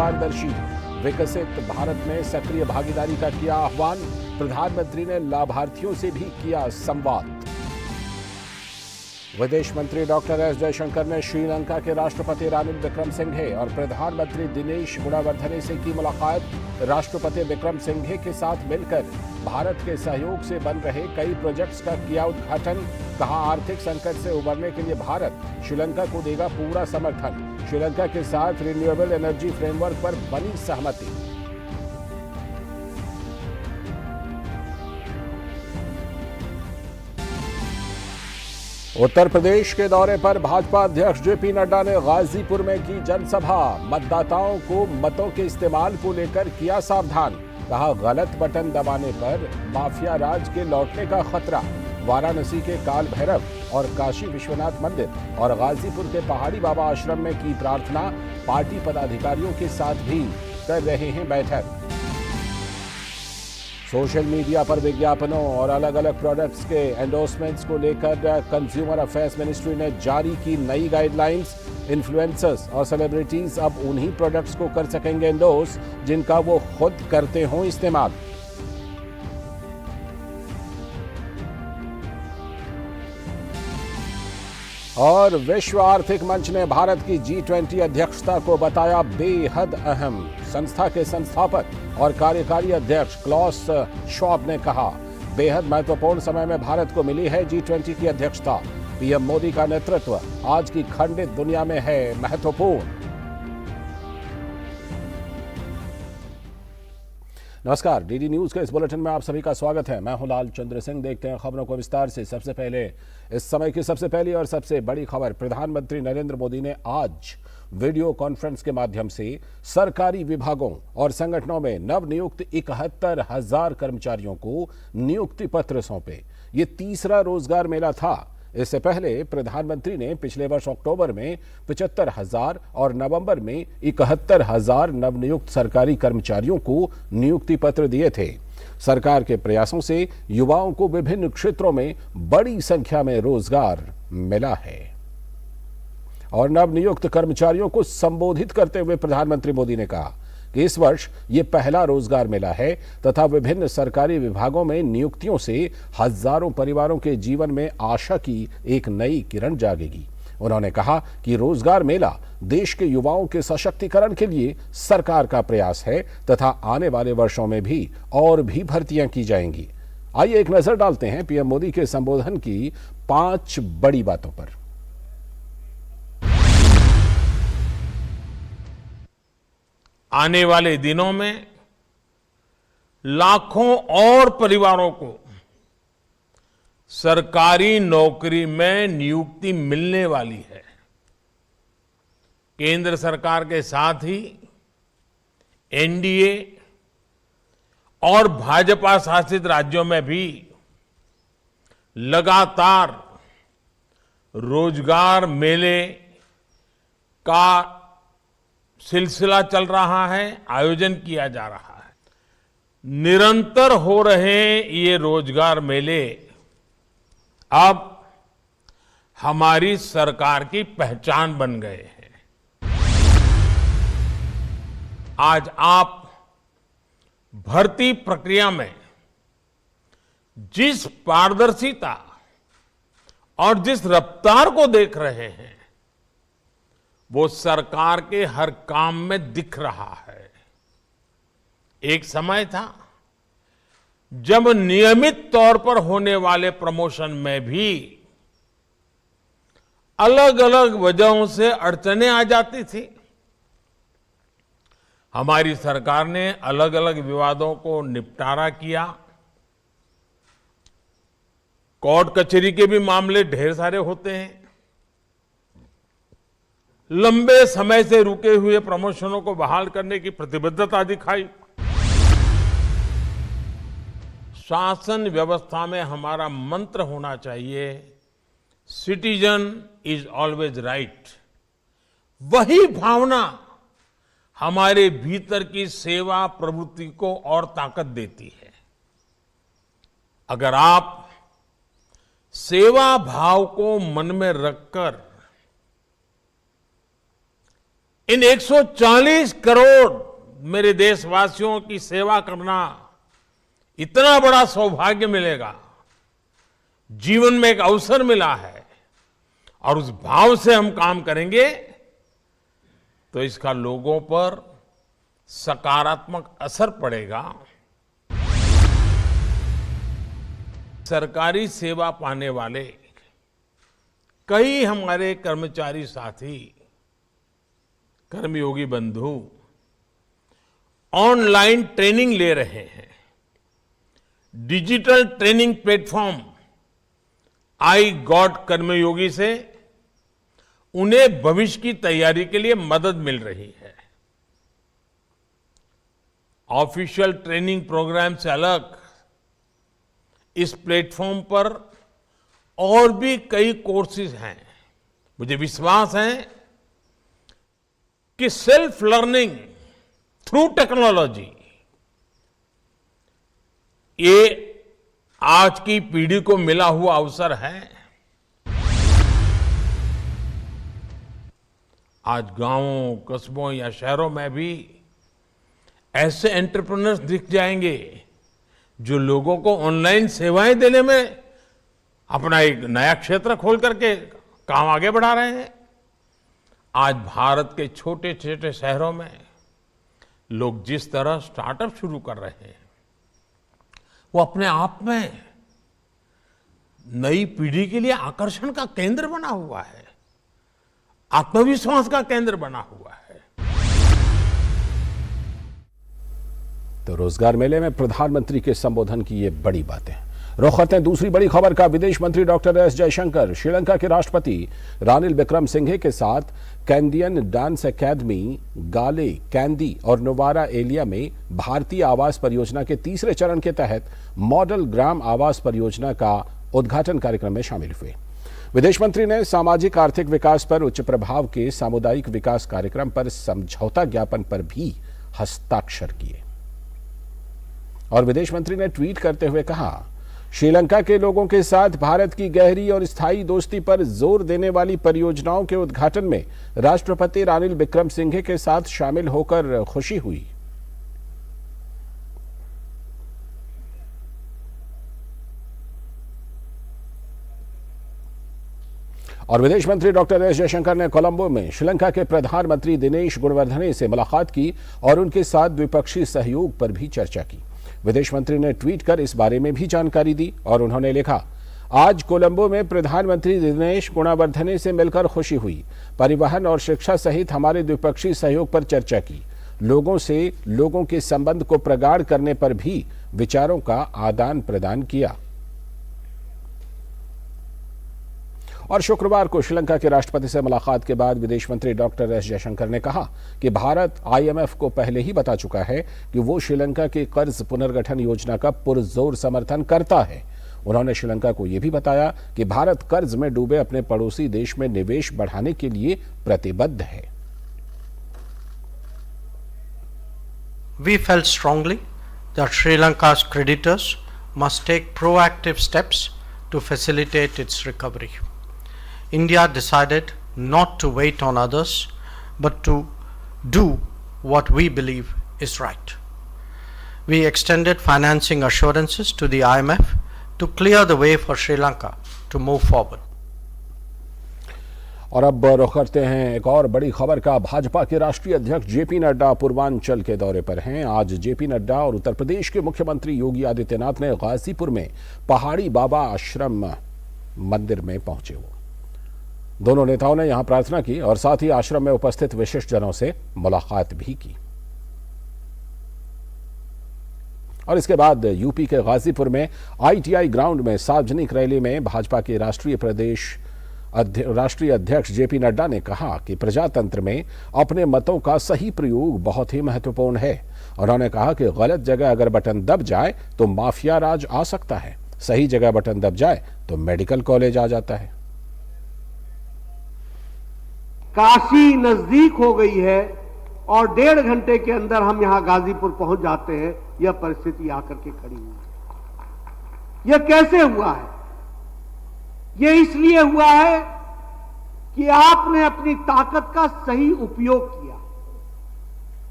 पारदर्शी। विकसित भारत में सक्रिय भागीदारी का किया आह्वान। प्रधानमंत्री ने लाभार्थियों से भी किया संवाद। विदेश मंत्री डॉक्टर एस जयशंकर ने श्रीलंका के राष्ट्रपति रानिल विक्रमसिंघे और प्रधानमंत्री दिनेश गुणवर्धने से की मुलाकात। राष्ट्रपति विक्रमसिंघे के साथ मिलकर भारत के सहयोग से बन रहे कई प्रोजेक्ट्स का किया उद्घाटन। कहा, आर्थिक संकट से उबरने के लिए भारत श्रीलंका को देगा पूरा समर्थन। श्रीलंका के साथ रिन्यूएबल एनर्जी फ्रेमवर्क पर बनी सहमति। उत्तर प्रदेश के दौरे पर भाजपा अध्यक्ष जेपी नड्डा ने गाजीपुर में की जनसभा। मतदाताओं को मतों के इस्तेमाल को लेकर किया सावधान। कहा, गलत बटन दबाने पर माफिया राज के लौटने का खतरा। वाराणसी के काल भैरव और काशी विश्वनाथ मंदिर और गाजीपुर के पहाड़ी बाबा आश्रम में की प्रार्थना। पार्टी पदाधिकारियों के साथ भी कर रहे हैं बैठक। सोशल मीडिया पर विज्ञापनों और अलग अलग प्रोडक्ट्स के एंडोर्समेंट्स को लेकर कंज्यूमर अफेयर्स मिनिस्ट्री ने जारी की नई गाइडलाइंस। इन्फ्लुएंसर्स और सेलिब्रिटीज अब उन्हीं प्रोडक्ट्स को कर सकेंगे एंडोर्स जिनका वो खुद करते हों इस्तेमाल। और विश्व आर्थिक मंच ने भारत की G20 अध्यक्षता को बताया बेहद अहम। संस्था के संस्थापक और कार्यकारी अध्यक्ष क्लॉस श्वाब ने कहा, बेहद महत्वपूर्ण समय में भारत को मिली है G20 की अध्यक्षता। पीएम मोदी का नेतृत्व आज की खंडित दुनिया में है महत्वपूर्ण। नमस्कार, डीडी न्यूज के इस बुलेटिन में आप सभी का स्वागत है। मैं हूं लाल चंद्र सिंह। देखते हैं खबरों को विस्तार से। सबसे पहले इस समय की सबसे पहली और सबसे बड़ी खबर। प्रधानमंत्री नरेंद्र मोदी ने आज वीडियो कॉन्फ्रेंस के माध्यम से सरकारी विभागों और संगठनों में नवनियुक्त 71,000 कर्मचारियों को नियुक्ति पत्र सौंपे। ये तीसरा रोजगार मेला था। इससे पहले प्रधानमंत्री ने पिछले वर्ष अक्टूबर में 75,000 और नवंबर में 71,000 नवनियुक्त सरकारी कर्मचारियों को नियुक्ति पत्र दिए थे। सरकार के प्रयासों से युवाओं को विभिन्न क्षेत्रों में बड़ी संख्या में रोजगार मिला है। और नवनियुक्त कर्मचारियों को संबोधित करते हुए प्रधानमंत्री मोदी ने कहा कि इस वर्ष ये पहला रोजगार मेला है तथा विभिन्न सरकारी विभागों में नियुक्तियों से हजारों परिवारों के जीवन में आशा की एक नई किरण जागेगी। उन्होंने कहा कि रोजगार मेला देश के युवाओं के सशक्तिकरण के लिए सरकार का प्रयास है तथा आने वाले वर्षों में भी और भी भर्तियां की जाएंगी। आइए एक नजर डालते हैं पीएम मोदी के संबोधन की 5 बड़ी बातों पर। आने वाले दिनों में लाखों और परिवारों को सरकारी नौकरी में नियुक्ति मिलने वाली है। केंद्र सरकार के साथ ही एनडीए और भाजपा शासित राज्यों में भी लगातार रोजगार मेले का सिलसिला चल रहा है, आयोजन किया जा रहा है। निरंतर हो रहे ये रोजगार मेले अब हमारी सरकार की पहचान बन गए हैं। आज आप भर्ती प्रक्रिया में जिस पारदर्शिता और जिस रफ्तार को देख रहे हैं वो सरकार के हर काम में दिख रहा है। एक समय था जब नियमित तौर पर होने वाले प्रमोशन में भी अलग अलग वजहों से अड़चनें आ जाती थी। हमारी सरकार ने अलग अलग विवादों को निपटारा किया। कोर्ट कचहरी के भी मामले ढेर सारे होते हैं। लंबे समय से रुके हुए प्रमोशनों को बहाल करने की प्रतिबद्धता दिखाई। शासन व्यवस्था में हमारा मंत्र होना चाहिए, सिटीजन इज ऑलवेज राइट। वही भावना हमारे भीतर की सेवा प्रवृत्ति को और ताकत देती है। अगर आप सेवा भाव को मन में रखकर इन 140 करोड़ मेरे देशवासियों की सेवा करना इतना बड़ा सौभाग्य मिलेगा, जीवन में एक अवसर मिला है और उस भाव से हम काम करेंगे तो इसका लोगों पर सकारात्मक असर पड़ेगा। सरकारी सेवा पाने वाले कई हमारे कर्मचारी साथी, कर्मयोगी बंधु ऑनलाइन ट्रेनिंग ले रहे हैं। Digital training platform iGOT Karmayogi से उन्हें भविष्य की तैयारी के लिए मदद मिल रही है। ऑफिशियल ट्रेनिंग प्रोग्राम से अलग इस प्लेटफॉर्म पर और भी कई कोर्सेज हैं। मुझे विश्वास है कि सेल्फ लर्निंग थ्रू टेक्नोलॉजी ये आज की पीढ़ी को मिला हुआ अवसर है। आज गांवों, कस्बों या शहरों में भी ऐसे एंटरप्रेन्योर्स दिख जाएंगे जो लोगों को ऑनलाइन सेवाएं देने में अपना एक नया क्षेत्र खोल करके काम आगे बढ़ा रहे हैं। आज भारत के छोटे छोटे शहरों में लोग जिस तरह स्टार्टअप शुरू कर रहे हैं वो अपने आप में नई पीढ़ी के लिए आकर्षण का केंद्र बना हुआ है, आत्मविश्वास का केंद्र बना हुआ है। तो रोजगार मेले में प्रधानमंत्री के संबोधन की ये बड़ी बातें। रुख करते हैं दूसरी बड़ी खबर का। विदेश मंत्री डॉक्टर एस जयशंकर श्रीलंका के राष्ट्रपति रानिल विक्रमसिंघे के साथ कैंडियन डांस एकेडमी, गाले, कैंदी और नोवारा एलिया में भारतीय आवास परियोजना के तीसरे चरण के तहत मॉडल ग्राम आवास परियोजना का उद्घाटन कार्यक्रम में शामिल हुए। विदेश मंत्री ने सामाजिक आर्थिक विकास पर उच्च प्रभाव के सामुदायिक विकास कार्यक्रम पर समझौता ज्ञापन पर भी हस्ताक्षर किए। और विदेश मंत्री ने ट्वीट करते हुए कहा, श्रीलंका के लोगों के साथ भारत की गहरी और स्थायी दोस्ती पर जोर देने वाली परियोजनाओं के उद्घाटन में राष्ट्रपति रानिल विक्रमसिंघे के साथ शामिल होकर खुशी हुई। और विदेश मंत्री डॉक्टर एस जयशंकर ने कोलंबो में श्रीलंका के प्रधानमंत्री दिनेश गुणवर्धने से मुलाकात की और उनके साथ द्विपक्षीय सहयोग पर भी चर्चा की। विदेश मंत्री ने ट्वीट कर इस बारे में भी जानकारी दी और उन्होंने लिखा, आज कोलंबो में प्रधानमंत्री दिनेश गुणवर्धने से मिलकर खुशी हुई। परिवहन और शिक्षा सहित हमारे द्विपक्षीय सहयोग पर चर्चा की। लोगों के संबंध को प्रगाढ़ करने पर भी विचारों का आदान प्रदान किया। और शुक्रवार को श्रीलंका के राष्ट्रपति से मुलाकात के बाद विदेश मंत्री डॉक्टर एस जयशंकर ने कहा कि भारत आईएमएफ को पहले ही बता चुका है कि वो श्रीलंका के कर्ज पुनर्गठन योजना का पुरजोर समर्थन करता है। उन्होंने श्रीलंका को यह भी बताया कि भारत कर्ज में डूबे अपने पड़ोसी देश में निवेश बढ़ाने के लिए प्रतिबद्ध है। We felt strongly that Sri Lanka's creditors must take proactive steps to facilitate its recovery. India decided not to wait on others, but to do what we believe is right. We extended financing assurances to the IMF to clear the way for Sri Lanka to move forward. और अब रुख करते हैं एक और बड़ी खबर का। भाजपा के राष्ट्रीय अध्यक्ष जेपी नड्डा पूर्वांचल के दौरे पर हैं। आज जेपी नड्डा और उत्तर प्रदेश के मुख्यमंत्री योगी आदित्यनाथ ने गाजीपुर में पहाड़ी बाबा आश्रम मंदिर में पहुंचे। वो दोनों नेताओं ने यहां प्रार्थना की और साथ ही आश्रम में उपस्थित विशिष्ट जनों से मुलाकात भी की। और इसके बाद यूपी के गाजीपुर में आईटीआई ग्राउंड में सार्वजनिक रैली में भाजपा के राष्ट्रीय अध्यक्ष जेपी नड्डा ने कहा कि प्रजातंत्र में अपने मतों का सही प्रयोग बहुत ही महत्वपूर्ण है। उन्होंने कहा कि गलत जगह अगर बटन दब जाए तो माफिया राज आ सकता है, सही जगह बटन दब जाए तो मेडिकल कॉलेज आ जाता है। काशी नजदीक हो गई है और 1.5 घंटे के अंदर हम यहां गाजीपुर पहुंच जाते हैं। यह परिस्थिति आकर के खड़ी हुई है। यह कैसे हुआ है? यह इसलिए हुआ है कि आपने अपनी ताकत का सही उपयोग किया।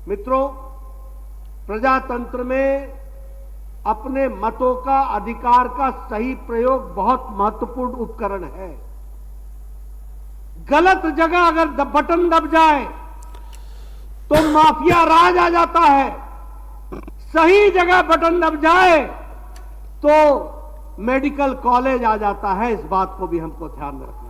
मित्रों, प्रजातंत्र में अपने मतों का अधिकार का सही प्रयोग बहुत महत्वपूर्ण उपकरण है। गलत जगह अगर बटन दब जाए तो माफिया राज आ जाता है, सही जगह बटन दब जाए तो मेडिकल कॉलेज आ जाता है। इस बात को भी हमको ध्यान में रखना।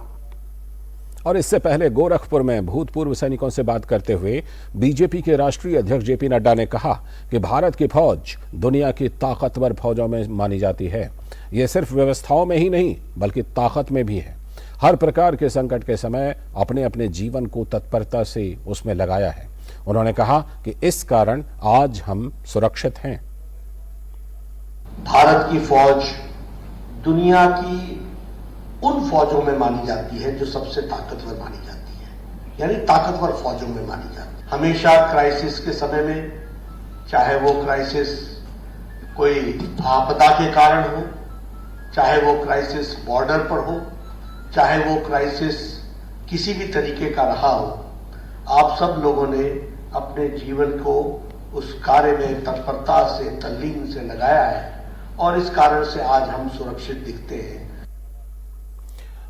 और इससे पहले गोरखपुर में भूतपूर्व सैनिकों से बात करते हुए बीजेपी के राष्ट्रीय अध्यक्ष जेपी नड्डा ने कहा कि भारत की फौज दुनिया की ताकतवर फौजों में मानी जाती है। ये सिर्फ व्यवस्थाओं में ही नहीं बल्कि ताकत में भी है। हर प्रकार के संकट के समय अपने अपने जीवन को तत्परता से उसमें लगाया है। उन्होंने कहा कि इस कारण आज हम सुरक्षित हैं। भारत की फौज दुनिया की उन फौजों में मानी जाती है जो सबसे ताकतवर मानी जाती है, यानी ताकतवर फौजों में मानी जाती है। हमेशा क्राइसिस के समय में, चाहे वो क्राइसिस कोई आपदा के कारण हो, चाहे वो क्राइसिस बॉर्डर पर हो, चाहे वो क्राइसिस किसी भी तरीके का रहा हो, आप सब लोगों ने अपने जीवन को उस कार्य में तत्परता से, तल्लीन से लगाया है और इस कारण से आज हम सुरक्षित दिखते हैं।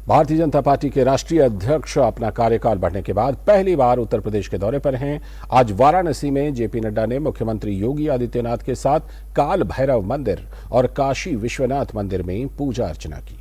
भारतीय जनता पार्टी के राष्ट्रीय अध्यक्ष अपना कार्यकाल बढ़ने के बाद पहली बार उत्तर प्रदेश के दौरे पर हैं। आज वाराणसी में जेपी नड्डा ने मुख्यमंत्री योगी आदित्यनाथ के साथ काल भैरव मंदिर और काशी विश्वनाथ मंदिर में पूजा अर्चना की।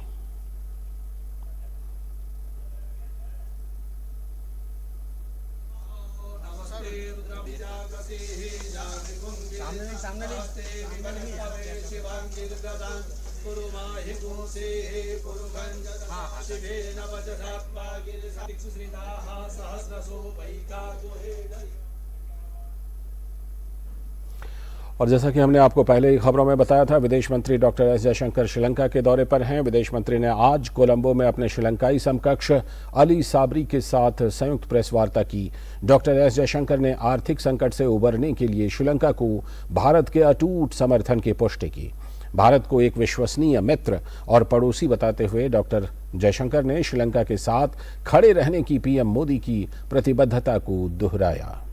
और जैसा कि हमने आपको पहले ही खबरों में बताया था, विदेश मंत्री डॉक्टर एस जयशंकर श्रीलंका के दौरे पर हैं। विदेश मंत्री ने आज कोलंबो में अपने श्रीलंकाई समकक्ष अली साबरी के साथ संयुक्त प्रेस वार्ता की। डॉक्टर एस जयशंकर ने आर्थिक संकट से उबरने के लिए श्रीलंका को भारत के अटूट समर्थन की पुष्टि की। भारत को एक विश्वसनीय मित्र और पड़ोसी बताते हुए डॉक्टर जयशंकर ने श्रीलंका के साथ खड़े रहने की पीएम मोदी की प्रतिबद्धता को दोहराया।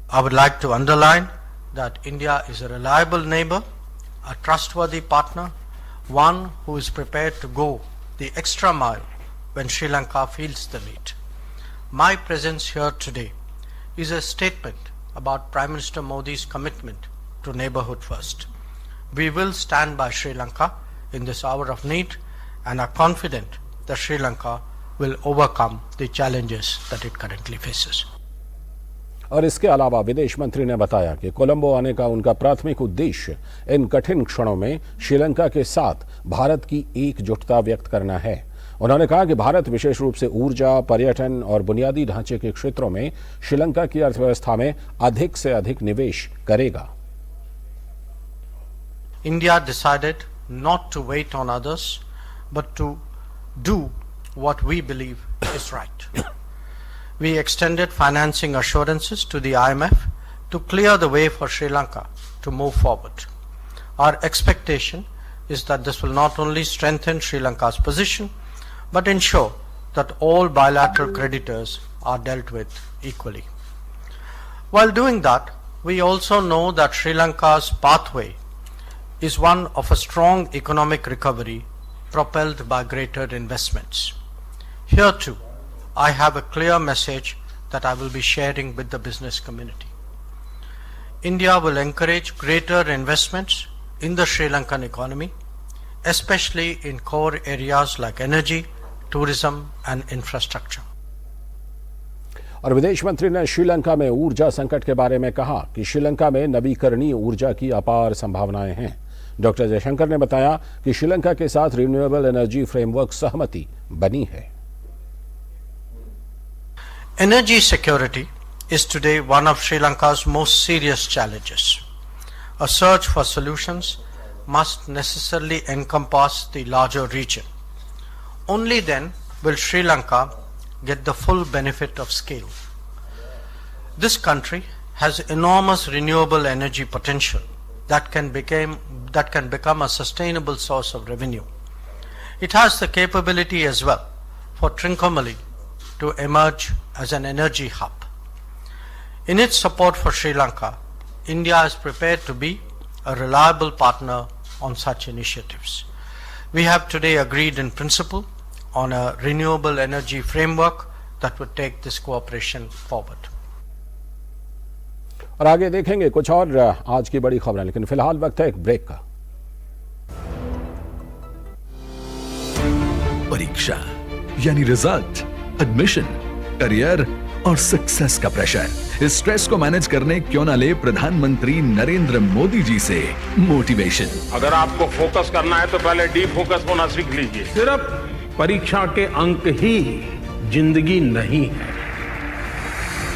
I would like to underline that India is a reliable neighbor, a trustworthy partner, one who is prepared to go the extra mile when Sri Lanka feels the need. My presence here today is a statement about Prime Minister Modi's commitment to neighborhood first. We will stand by Sri Lanka in this hour of need and are confident that Sri Lanka will overcome the challenges that it currently faces. और इसके अलावा विदेश मंत्री ने बताया कि कोलंबो आने का उनका प्राथमिक उद्देश्य इन कठिन क्षणों में श्रीलंका के साथ भारत की एकजुटता व्यक्त करना है। उन्होंने कहा कि भारत विशेष रूप से ऊर्जा, पर्यटन और बुनियादी ढांचे के क्षेत्रों में श्रीलंका की अर्थव्यवस्था में अधिक से अधिक निवेश करेगा। India decided not to wait on others, but to do what we believe is right. We extended financing assurances to the IMF to clear the way for Sri Lanka to move forward. Our expectation is that this will not only strengthen Sri Lanka's position, but ensure that all bilateral creditors are dealt with equally. While doing that, we also know that Sri Lanka's pathway is one of a strong economic recovery propelled by greater investments. Here too, I have a clear message that I will be sharing with the business community. India will encourage greater investments in the Sri Lankan economy, especially in core areas like energy, tourism and infrastructure. और विदेश मंत्री ने श्रीलंका में ऊर्जा संकट के बारे में कहा कि श्रीलंका में नवीकरणीय ऊर्जा की अपार संभावनाएं हैं। डॉक्टर जयशंकर ने बताया कि श्रीलंका के साथ रिन्यूएबल एनर्जी फ्रेमवर्क सहमति बनी है। Energy security is today one of Sri Lanka's most serious challenges. A search for solutions must necessarily encompass the larger region. Only then will Sri Lanka get the full benefit of scale. This country has enormous renewable energy potential that can become a sustainable source of revenue. It has the capability as well for Trincomalee to emerge as an energy hub. In its support for Sri Lanka, India is prepared to be a reliable partner on such initiatives. We have today agreed in principle on a renewable energy framework that would take this cooperation forward. और आगे देखेंगे कुछ और आज की बड़ी खबरें, लेकिन फिलहाल वक्त है एक ब्रेक का। परीक्षा यानी रिजल्ट, एडमिशन, करियर और सक्सेस का प्रेशर, इस स्ट्रेस को मैनेज करने क्यों ना ले प्रधानमंत्री नरेंद्र मोदी जी से मोटिवेशन। अगर आपको फोकस करना है तो पहले डी फोकस होना सीख लीजिए। सिर्फ परीक्षा के अंक ही जिंदगी नहीं है।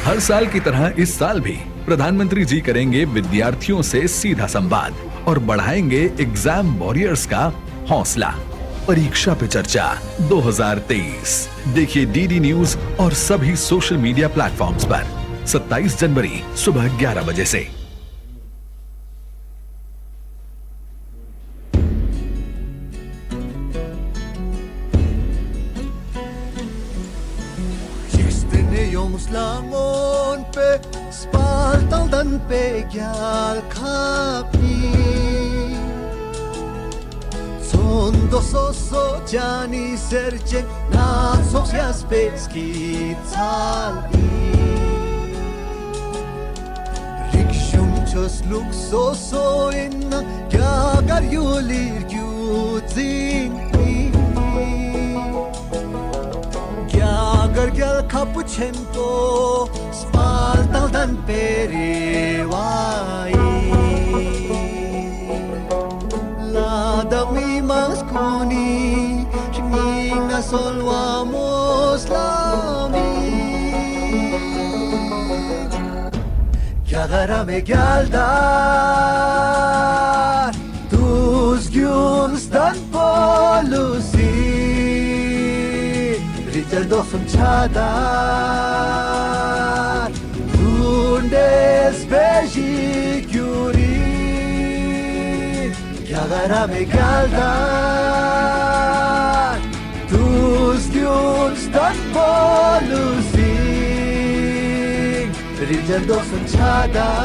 हर साल की तरह इस साल भी प्रधानमंत्री जी करेंगे विद्यार्थियों से सीधा संवाद और बढ़ाएंगे एग्जाम वॉरियर्स का हौसला। परीक्षा पे चर्चा 2023 देखिए डीडी न्यूज और सभी सोशल मीडिया प्लेटफॉर्म्स पर 27 जनवरी सुबह 11 बजे से। Langon pe spaltaldan pe gyal khapi Sondo soso jani serce na sosyas pe skitsali Rikshum chos luk soso inna kya yulir gyudzin Agar gel kapuçento spaltaldan perivai Ladami maskuni Shninga solvamos lami Kyagara me geldar Tuz gyunstan polusi Richard Dawson Chadar Tundes Beji Curie Kyagara me galdar Tus Dunes Dan Polusi Richard Dawson Chadar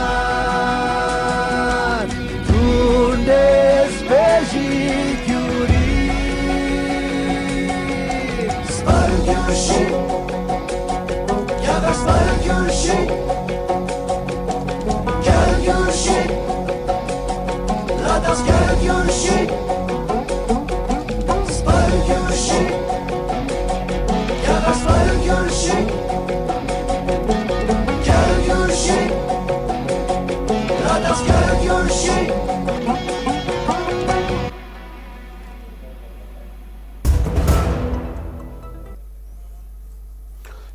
Tundes Beji Curie Your shit, yeah, that's like your shit. Get your shit, let us get your shit. Spider your shit, yeah, that's like your shit. Get your shit, let us get your shit.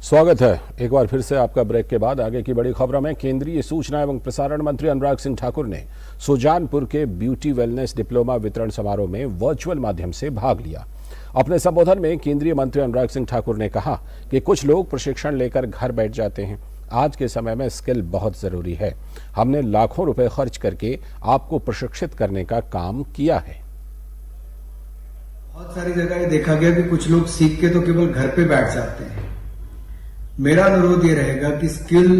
स्वागत है एक बार फिर से आपका break के बाद। आगे की बड़ी खबरों में केंद्रीय सूचना एवं प्रसारण मंत्री अनुराग सिंह ठाकुर ने सुजानपुर के ब्यूटी वेलनेस डिप्लोमा वितरण समारोह में वर्चुअल माध्यम से भाग लिया। अपने संबोधन में केंद्रीय मंत्री अनुराग सिंह ठाकुर ने कहा कि कुछ लोग प्रशिक्षण लेकर घर बैठ जाते हैं। आज के समय में स्किल बहुत जरूरी है। हमने लाखों रुपए खर्च करके आपको प्रशिक्षित करने का काम किया है। बहुत सारी जगह ये देखा गया कि कुछ लोग सीख के तो केवल घर पे बैठ जाते हैं। मेरा अनुरोध ये रहेगा कि स्किल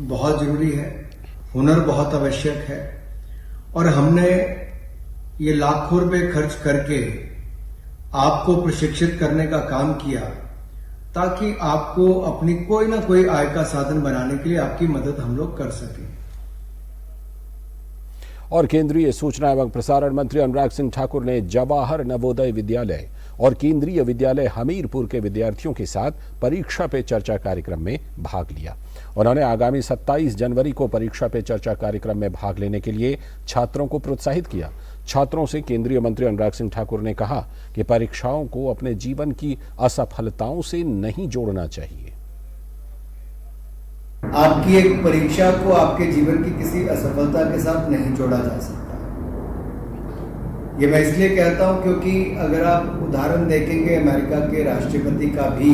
बहुत जरूरी है, हुनर बहुत आवश्यक है और हमने ये लाखों रुपए खर्च करके आपको प्रशिक्षित करने का काम किया ताकि आपको अपनी कोई ना कोई आय का साधन बनाने के लिए आपकी मदद हम लोग कर सकें। और केंद्रीय सूचना एवं प्रसारण मंत्री अनुराग सिंह ठाकुर ने जवाहर नवोदय विद्यालय और केंद्रीय विद्यालय हमीरपुर के विद्यार्थियों के साथ परीक्षा पे चर्चा कार्यक्रम में भाग लिया। उन्होंने आगामी 27 जनवरी को परीक्षा पे चर्चा कार्यक्रम में भाग लेने के लिए छात्रों को प्रोत्साहित किया। छात्रों से केंद्रीय मंत्री अनुराग सिंह ठाकुर ने कहा कि परीक्षाओं को अपने जीवन की असफलताओं से नहीं जोड़ना चाहिए। आपकी एक परीक्षा को आपके जीवन की किसी असफलता के साथ नहीं जोड़ा जा सकता। ये मैं इसलिए कहता हूं क्योंकि अगर आप उदाहरण देखेंगे अमेरिका के राष्ट्रपति का भी,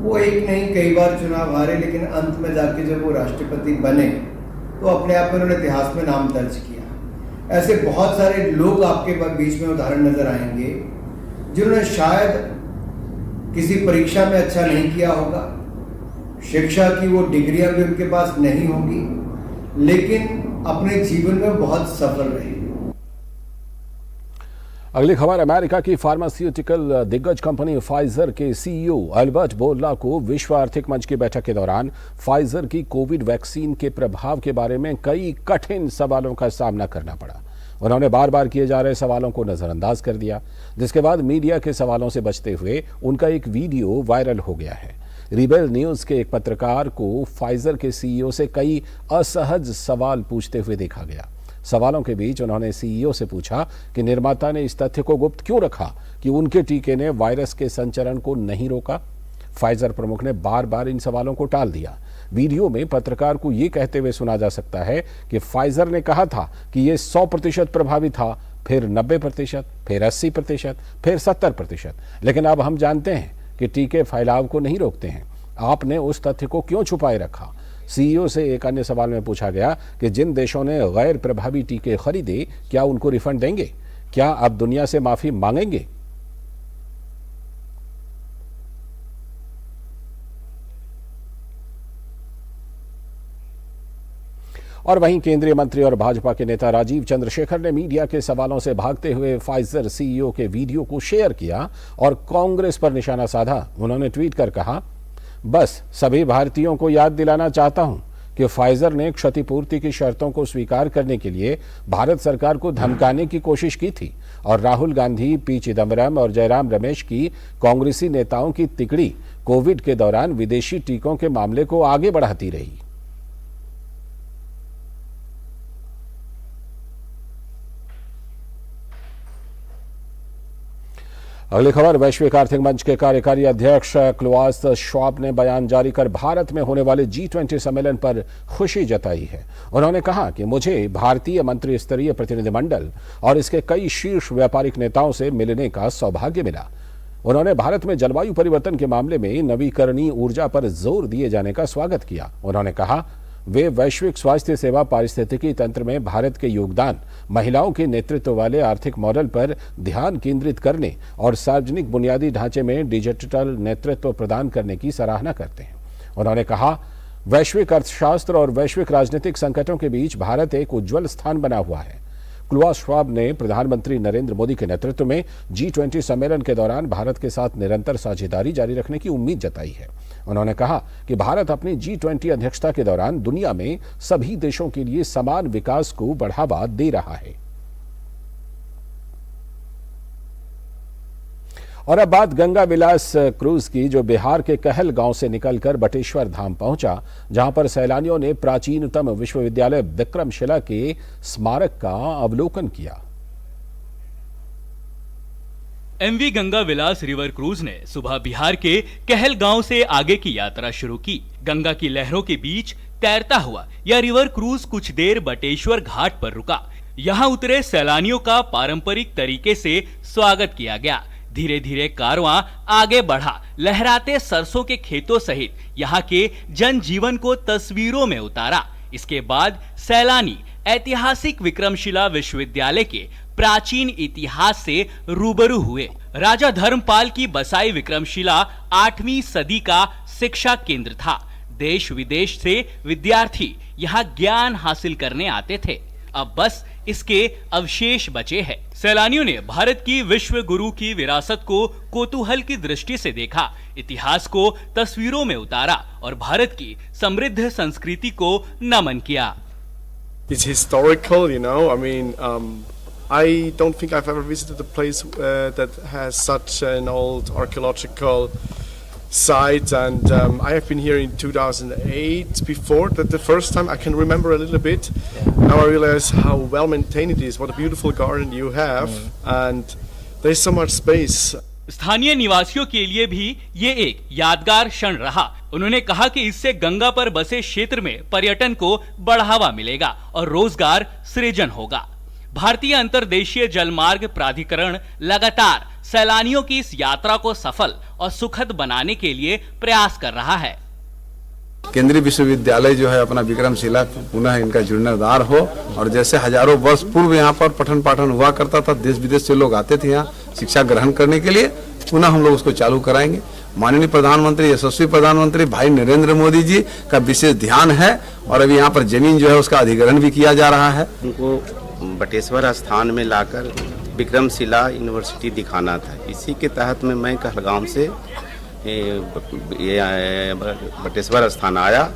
वो एक नहीं कई बार चुनाव हारे लेकिन अंत में जाके जब वो राष्ट्रपति बने तो अपने आप में उन्होंने इतिहास में नाम दर्ज किया। ऐसे बहुत सारे लोग आपके बीच में उदाहरण नजर आएंगे जिन्होंने शायद किसी परीक्षा में अच्छा नहीं किया होगा, शिक्षा की वो डिग्रियां भी उनके पास नहीं होगी, लेकिन अपने जीवन में बहुत सफल रहेंगे। अगली खबर, अमेरिका की फार्मास्यूटिकल दिग्गज कंपनी फाइजर के सीईओ अल्बर्ट बोर्ला को विश्व आर्थिक मंच की बैठक के दौरान फाइजर की कोविड वैक्सीन के प्रभाव के बारे में कई कठिन सवालों का सामना करना पड़ा। उन्होंने बार बार किए जा रहे सवालों को नजरअंदाज कर दिया, जिसके बाद मीडिया के सवालों से बचते हुए उनका एक वीडियो वायरल हो गया है। रिबेल न्यूज के एक पत्रकार को फाइजर के सीईओ से कई असहज सवाल पूछते हुए देखा गया। सवालों के बीच उन्होंने सीईओ से पूछा कि निर्माता ने इस तथ्य को गुप्त क्यों रखा कि उनके टीके ने वायरस के संचरण को नहीं रोका। फाइजर प्रमुख ने बार बार इन सवालों को टाल दिया। वीडियो में पत्रकार को यह कहते हुए सुना जा सकता है कि फाइजर ने कहा था कि यह 100% प्रभावी था, फिर 90%, फिर 80%, फिर 70%। लेकिन अब हम जानते हैं कि टीके फैलाव को नहीं रोकते हैं। आपने उस तथ्य को क्यों छुपाए रखा। सीईओ से एक अन्य सवाल में पूछा गया कि जिन देशों ने गैर प्रभावी टीके खरीदे, क्या उनको रिफंड देंगे? क्या अब दुनिया से माफी मांगेंगे? और वहीं केंद्रीय मंत्री और भाजपा के नेता राजीव चंद्रशेखर ने मीडिया के सवालों से भागते हुए फाइजर सीईओ के वीडियो को शेयर किया और कांग्रेस पर निशाना साधा। उन्होंने ट्वीट कर कहा, बस सभी भारतीयों को याद दिलाना चाहता हूं कि फाइजर ने क्षतिपूर्ति की शर्तों को स्वीकार करने के लिए भारत सरकार को धमकाने की कोशिश की थी और राहुल गांधी, पी चिदम्बरम और जयराम रमेश की कांग्रेसी नेताओं की तिकड़ी कोविड के दौरान विदेशी टीकों के मामले को आगे बढ़ाती रही। अगली खबर, वैश्विक आर्थिक मंच के कार्यकारी अध्यक्ष क्लाउस श्वाब ने बयान जारी कर भारत में होने वाले G20 सम्मेलन पर खुशी जताई है। उन्होंने कहा कि मुझे भारतीय मंत्री स्तरीय प्रतिनिधिमंडल और इसके कई शीर्ष व्यापारिक नेताओं से मिलने का सौभाग्य मिला। उन्होंने भारत में जलवायु परिवर्तन के मामले में नवीकरणीय ऊर्जा पर जोर दिए जाने का स्वागत किया। उन्होंने कहा वे वैश्विक स्वास्थ्य सेवा पारिस्थितिकी तंत्र में भारत के योगदान, महिलाओं के नेतृत्व वाले आर्थिक मॉडल पर ध्यान केंद्रित करने और सार्वजनिक बुनियादी ढांचे में डिजिटल नेतृत्व प्रदान करने की सराहना करते हैं। उन्होंने कहा वैश्विक अर्थशास्त्र और वैश्विक राजनीतिक संकटों के बीच भारत एक उज्जवल स्थान बना हुआ है। क्लाउस श्वाब ने प्रधानमंत्री नरेंद्र मोदी के नेतृत्व में G20 सम्मेलन के दौरान भारत के साथ निरंतर साझेदारी जारी रखने की उम्मीद जताई है। उन्होंने कहा कि भारत अपनी G20 अध्यक्षता के दौरान दुनिया में सभी देशों के लिए समान विकास को बढ़ावा दे रहा है। और अब बात गंगा विलास क्रूज की, जो बिहार के कहल गांव से निकलकर बटेश्वर धाम पहुंचा, जहां पर सैलानियों ने प्राचीनतम विश्वविद्यालय विक्रमशिला के स्मारक का अवलोकन किया। एमवी गंगा विलास रिवर क्रूज ने सुबह बिहार के कहल गांव से आगे की यात्रा शुरू की। गंगा की लहरों के बीच तैरता हुआ यह रिवर क्रूज कुछ देर बटेश्वर घाट पर रुका। यहाँ उतरे सैलानियों का पारंपरिक तरीके से स्वागत किया गया। धीरे धीरे कारवां आगे बढ़ा। लहराते सरसों के खेतों सहित यहाँ के जनजीवन को तस्वीरों में उतारा। इसके बाद सैलानी ऐतिहासिक विक्रमशिला विश्वविद्यालय के प्राचीन इतिहास से रूबरू हुए। राजा धर्मपाल की बसाई विक्रमशिला 8वीं सदी का शिक्षा केंद्र था। देश विदेश से विद्यार्थी यहाँ ज्ञान हासिल करने आते थे। अब बस इसके अवशेष बचे हैं। सैलानियों ने भारत की विश्व गुरु की विरासत को कौतूहल की दृष्टि से देखा, इतिहास को तस्वीरों में उतारा और भारत की समृद्ध संस्कृति को नमन किया। It's historical, you know. I mean, I don't think I've ever visited a place that has such an old archaeological site, and I have been here in 2008 before. That the first time I can remember a little bit. Now I realize how well maintained it is. What a beautiful garden you have, and there's so much space. स्थानीय निवासियों के लिए भी ये एक यादगार क्षण रहा। उन्होंने कहा कि इससे गंगा पर बसे क्षेत्र में पर्यटन को बढ़ावा मिलेगा और रोजगार सृजन होगा। भारतीय अंतर्देशीय जलमार्ग प्राधिकरण लगातार सैलानियों की इस यात्रा को सफल और सुखद बनाने के लिए प्रयास कर रहा है। केंद्रीय विश्वविद्यालय जो है अपना विक्रमशिला पुनः इनका जीर्णोद्धार हो, और जैसे हजारों वर्ष पूर्व यहाँ पर पठन पाठन हुआ करता था, देश विदेश से लोग आते थे यहाँ शिक्षा ग्रहण करने के लिए, पुनः हम लोग उसको चालू कराएंगे। माननीय प्रधानमंत्री, यशस्वी प्रधानमंत्री भाई नरेंद्र मोदी जी का विशेष ध्यान है और अभी यहाँ पर जमीन जो है उसका अधिग्रहण भी किया जा रहा है। उनको बटेश्वर स्थान में लाकर विक्रमशिला यूनिवर्सिटी दिखाना था। इसी के तहत में मैं कहलगांव से बटेश्वर स्थान आया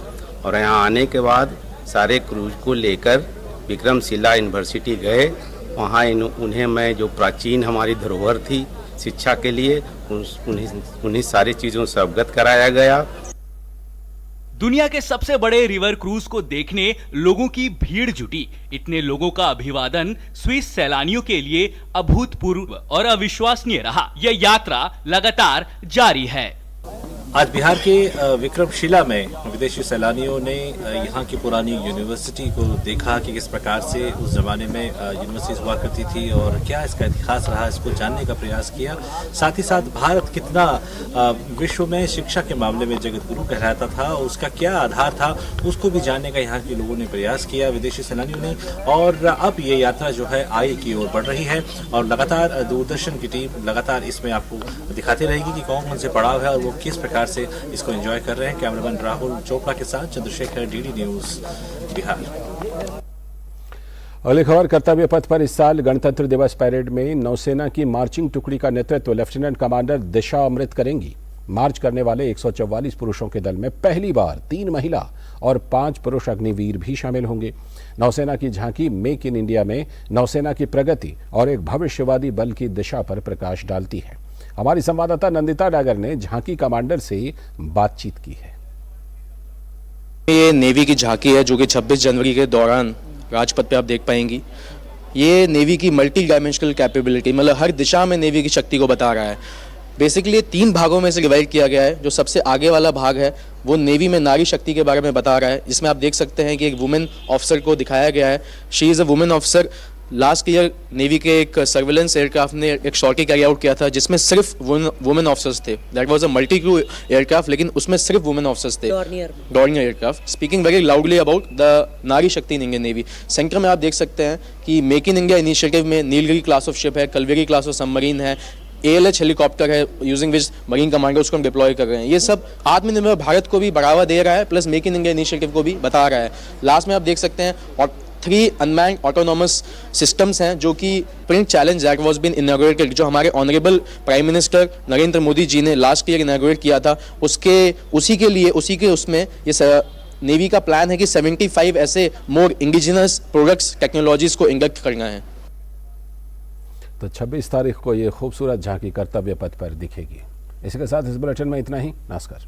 और यहाँ आने के बाद सारे क्रूज को लेकर विक्रमशिला यूनिवर्सिटी गए। वहाँ उन्हें मैं जो प्राचीन हमारी धरोहर थी शिक्षा के लिए उन्हीं सारी चीज़ों से अवगत कराया गया। दुनिया के सबसे बड़े रिवर क्रूज को देखने लोगों की भीड़ जुटी। इतने लोगों का अभिवादन स्विस सैलानियों के लिए अभूतपूर्व और अविश्वसनीय रहा। यह यात्रा लगातार जारी है। आज बिहार के विक्रमशिला में विदेशी सैलानियों ने यहाँ की पुरानी यूनिवर्सिटी को देखा कि किस प्रकार से उस जमाने में यूनिवर्सिटीज हुआ करती थी और क्या इसका इतिहास रहा, इसको जानने का प्रयास किया। साथ ही साथ भारत कितना विश्व में शिक्षा के मामले में जगत गुरु कहलाता था, उसका क्या आधार था, उसको भी जानने का यहाँ के लोगों ने प्रयास किया, विदेशी सैलानियों ने। और अब ये यात्रा जो है आगे की ओर बढ़ रही है और लगातार दूरदर्शन की टीम लगातार इसमें आपको दिखाती रहेगी कि कौन कौन से पड़ाव है और वो किस प्रकार से इसको एंजॉय कर रहे हैं। कैमरामैन राहुल चोपड़ा के साथ चंद्रशेखर, डीडी न्यूज, बिहार। अगली खबर, कर्तव्य पथ पर इस साल गणतंत्र दिवस परेड में नौसेना की मार्चिंग टुकड़ी का नेतृत्व लेफ्टिनेंट कमांडर दिशा अमृत करेंगी। मार्च करने वाले 144 पुरुषों के दल में पहली बार 3 महिला और 5 पुरुष अग्निवीर भी शामिल होंगे। नौसेना की झांकी मेक इन इंडिया में नौसेना की प्रगति और एक भविष्यवादी बल की दिशा पर प्रकाश डालती है। हमारी संवाददाता नंदिता डागर ने झांकी कमांडर से बातचीत की है। ये नेवी की झांकी है जो कि 26 जनवरी के दौरान राजपथ पे आप देख पाएंगी। ये नेवी की मल्टी डायमेंशनल कैपेबिलिटी, मतलब हर दिशा में नेवी की शक्ति को बता रहा है। बेसिकली 3 भागों में से डिवाइड किया गया है। जो सबसे आगे वाला भाग है वो नेवी में नारी शक्ति के बारे में बता रहा है, जिसमें आप देख सकते हैं कि एक वुमेन ऑफिसर को दिखाया गया है। She is a women officer. Last year navy के एक सर्विलेंस एयरक्राफ्ट ने एक सॉर्टी कैरी आउट किया था जिसमें सिर्फ वुमेन ऑफिसर्स थे। That was a multi crew aircraft, लेकिन उसमें सिर्फ वुमेन ऑफिसर्स थे। Dornier aircraft, speaking very loudly about the नारी शक्ति इन इंडियन नेवी। सेंटर में आप देख सकते हैं कि मेक इन इंडिया इनिशिएटिव में नीलगिरी क्लास ऑफ शिप है, कलवेरी क्लास ऑफ सबमरीन है, ALH हेलीकॉप्टर है, यूजिंग विच मरीन कमांडोज को हम डिप्लॉय कर रहे हैं। ये सब आत्मनिर्भर भारत को भी बढ़ावा दे रहा है, plus make in India initiative को भी बता रहा है। लास्ट में आप देख सकते हैं और 3 अनमैन्ड ऑटोनोमस सिस्टम्स हैं जो कि print challenge that was been inaugurated, जो हमारे honourable prime minister Narendra Modi ji ने लास्ट ईयर इनॉग्रेट किया था। उसी के उसमें ये नेवी का प्लान है कि 75 ऐसे मोर इंडिजिनस प्रोडक्ट्स टेक्नोलॉजीज को इंडक्ट करना है। तो 26 तारीख को ये खूबसूरत झांकी कर्तव्य पथ पर दिखेगी। इसी के साथ इस बुलेटिन में इतना ही। नमस्कार।